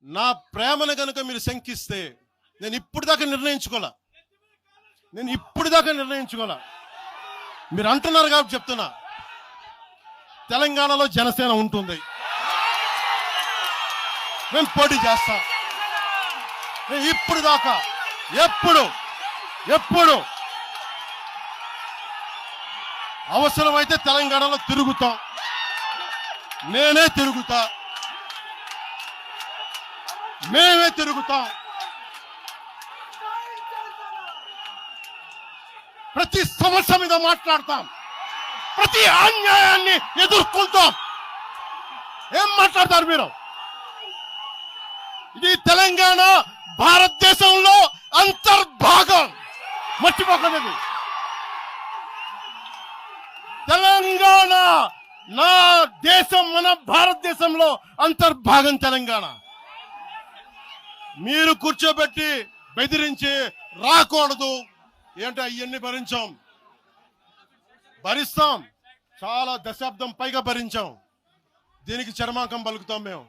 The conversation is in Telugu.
నా ప్రేమను కనుక మీరు శంకిస్తే నేను ఇప్పుడు దాకా నిర్ణయించుకోలే. మీరు అంటున్నారు కాబట్టి చెప్తున్నా, తెలంగాణలో జనసేన ఉంటుంది, మేము పోటీ చేస్తాం. మేము ఇప్పుడు దాకా ఎప్పుడు అవసరమైతే తెలంగాణలో తిరుగుతాం. నేనే తిరుగుతా, మేమే తిరుగుతాం. ప్రతి సమస్య మీద మాట్లాడతాం, ప్రతి అన్యాయాన్ని ఎదుర్కొంటాం. ఏం మాట్లాడతారు మీరు? ఇది తెలంగాణ భారతదేశంలో అంతర్భాగం, మర్చిపోకండి. తెలంగాణ నా దేశం, మన భారతదేశంలో అంతర్భాగం తెలంగాణ. మీరు కూర్చోబెట్టి బెదిరించి రాకూడదు ఏంటో అవన్నీ భరిస్తాం. చాలా దశాబ్దం పైగా భరించాం. దీనికి చర్మాంకం పలుకుతాం మేము.